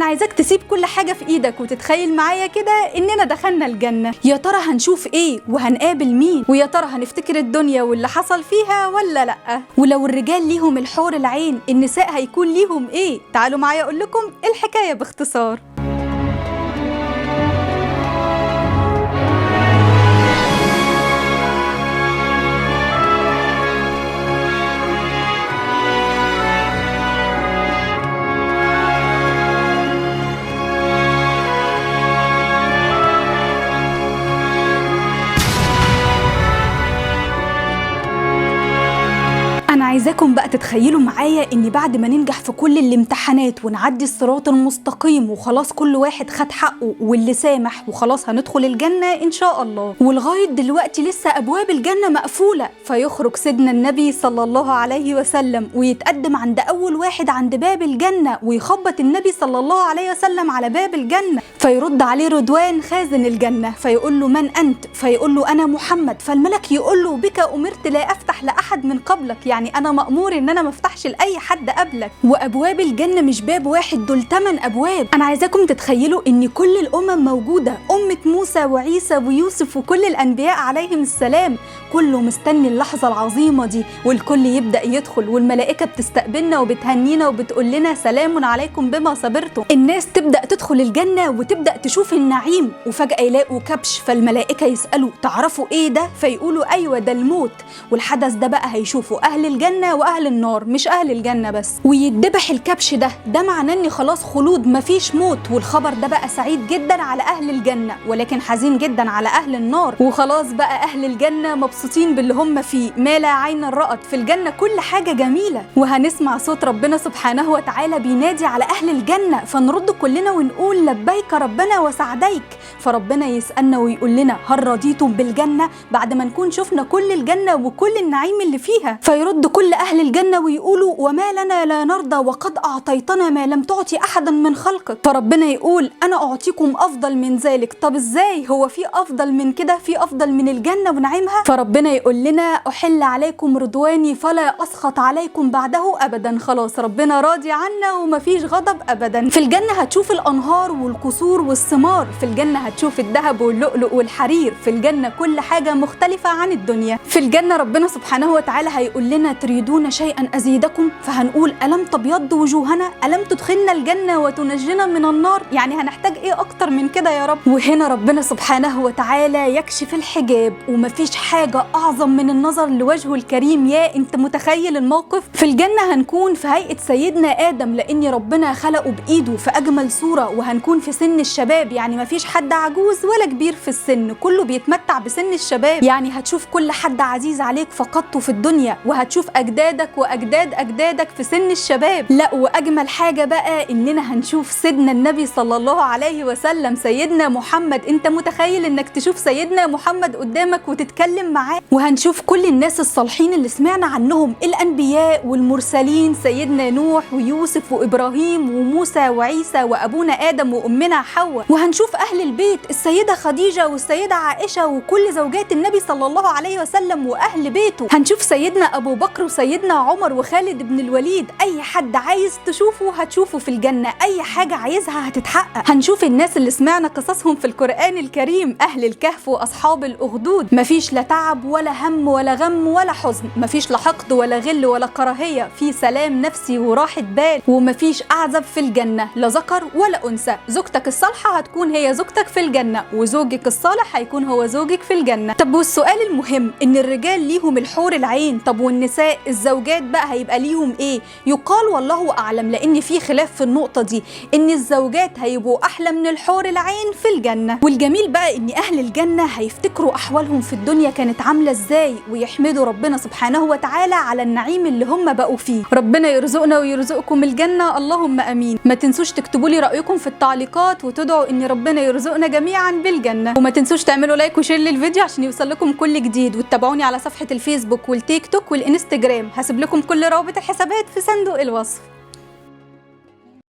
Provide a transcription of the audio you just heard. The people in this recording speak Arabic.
انا عايزاك تسيب كل حاجة في ايدك وتتخيل معايا كده اننا دخلنا الجنة. يا ترى هنشوف ايه وهنقابل مين؟ ويا ترى هنفتكر الدنيا واللي حصل فيها ولا لا؟ ولو الرجال ليهم الحور العين، النساء هيكون ليهم ايه؟ تعالوا معايا اقول لكم الحكاية باختصار. عايزاكم بقى تتخيلوا معايا ان بعد ما ننجح في كل الامتحانات ونعدي الصراط المستقيم وخلاص كل واحد خد حقه واللي سامح وخلاص هندخل الجنة ان شاء الله، ولغاية دلوقتي لسه ابواب الجنة مقفولة، فيخرج سيدنا النبي صلى الله عليه وسلم ويتقدم عند اول واحد عند باب الجنة ويخبط النبي صلى الله عليه وسلم على باب الجنة، فيرد عليه رضوان خازن الجنة فيقول له من انت؟ فيقول له انا محمد. فالملك يقول له بك امرت لا افتح لاحد من قبلك، يعني انا مأمور ان انا ما افتحش لاي حد قبلك. وابواب الجنه مش باب واحد، دول 8 ابواب. انا عايزاكم تتخيلوا ان كل الامم موجوده، امه موسى وعيسى ويوسف وكل الانبياء عليهم السلام، كله مستني اللحظه العظيمه دي، والكل يبدا يدخل والملائكه بتستقبلنا وبتهنينا وبتقول لنا سلام عليكم بما صبرتم. الناس تبدا تدخل الجنه وتبدا تشوف النعيم، وفجاه يلاقوا كبش، فالملائكه يسالوا تعرفوا ايه ده؟ فيقولوا ايوه ده الموت، والحدث ده بقى هيشوفوا اهل الجنه واهل النار مش اهل الجنه بس. ويتذبح الكبش ده معناه ان خلاص خلود مفيش موت، والخبر ده بقى سعيد جدا على اهل الجنه ولكن حزين جدا على اهل النار. وخلاص بقى اهل الجنه مبسوطين باللي هم فيه، ما لا عين رأت، في الجنه كل حاجه جميله. وهنسمع صوت ربنا سبحانه وتعالى بينادي على اهل الجنه، فنرد كلنا ونقول لبيك ربنا وسعديك. فربنا يسالنا ويقول لنا هل رضيتم بالجنه؟ بعد ما نكون شفنا كل الجنه وكل النعيم اللي فيها. فيرد كل أهل الجنة ويقولوا وما لنا لا نرضى وقد أعطيتنا ما لم تعطي أحدا من خلقك. فربنا يقول أنا أعطيكم أفضل من ذلك. طب إزاي؟ هو في أفضل من كده؟ في أفضل من الجنة ونعيمها؟ فربنا يقول لنا أحل عليكم رضواني فلا أسخط عليكم بعده أبدا. خلاص ربنا راضي عنا ومفيش غضب أبدا. في الجنة هتشوف الأنهار والقصور والثمار، في الجنة هتشوف الذهب واللؤلؤ والحرير، في الجنة كل حاجة مختلفة عن الدنيا. في الجنة ربنا سبحانه وتعالى هيقول لنا تريدون شيئا أزيدكم؟ فهنقول ألم تبيض وجوهنا؟ ألم تدخلنا الجنة وتنجنا من النار؟ يعني هنحتاج إيه أكتر من كده يا رب؟ وهنا ربنا سبحانه وتعالى يكشف الحجاب، ومفيش حاجة أعظم من النظر لوجهه الكريم. يا أنت متخيل الموقف؟ في الجنة هنكون في هيئة سيدنا آدم لأن ربنا خلقه بإيده في أجمل صورة، وهنكون في سن الشباب، يعني مفيش حد عجوز ولا كبير في السن، كله بيتمتع بسن الشباب. يعني هتشوف كل حد عزيز عليك فقدته في الدنيا، وهتشوف أجدادك وأجداد أجدادك في سن الشباب. لا وأجمل حاجة بقى إننا هنشوف سيدنا النبي صلى الله عليه وسلم، سيدنا محمد. أنت متخيل إنك تشوف سيدنا محمد قدامك وتتكلم معاه؟ وهنشوف كل الناس الصالحين اللي سمعنا عنهم، الأنبياء والمرسلين، سيدنا نوح ويوسف وإبراهيم وموسى وعيسى وأبونا آدم وأمنا حواء. وهنشوف أهل البيت، السيدة خديجة والسيدة عائشة وكل زوجات النبي صلى الله عليه وسلم وأهل بيته. هنشوف سيدنا أبو بكر وسيدنا عمر وخالد بن الوليد. أي حد عايز تشوفه هتشوفه في الجنة، أي حاجة عايزها هتتحقق. هنشوف الناس اللي سمعنا قصصهم في القرآن الكريم، أهل الكهف وأصحاب الأخدود. مفيش لا تعب ولا هم ولا غم ولا حزن، مفيش لا حقد ولا غل ولا كراهية، في سلام نفسي وراحة بال. ومفيش أعزب في الجنة، لا ذكر ولا أنثى. زوجتك الصالحة هتكون هي زوجتك في الجنة، وزوجك الصالح هيكون هو زوجك في الجنة. طب والسؤال المهم، إن الرجال ليهم الحور العين، طب والنساء الزوجات بقى هيبقى ليهم ايه؟ يقال والله اعلم، لان في خلاف في النقطه دي، ان الزوجات هيبقوا احلى من الحور العين في الجنه. والجميل بقى ان اهل الجنه هيفتكروا احوالهم في الدنيا كانت عامله ازاي، ويحمدوا ربنا سبحانه وتعالى على النعيم اللي هم بقوا فيه. ربنا يرزقنا ويرزقكم الجنه، اللهم امين. ما تنسوش تكتبوا لي رايكم في التعليقات وتدعوا ان ربنا يرزقنا جميعا بالجنه. وما تنسوش تعملوا لايك وشير للفيديو عشان يوصل لكم كل جديد، وتتابعوني على صفحه الفيسبوك والتيك توك والانستجرام. هسيب لكم كل روابط الحسابات في صندوق الوصف.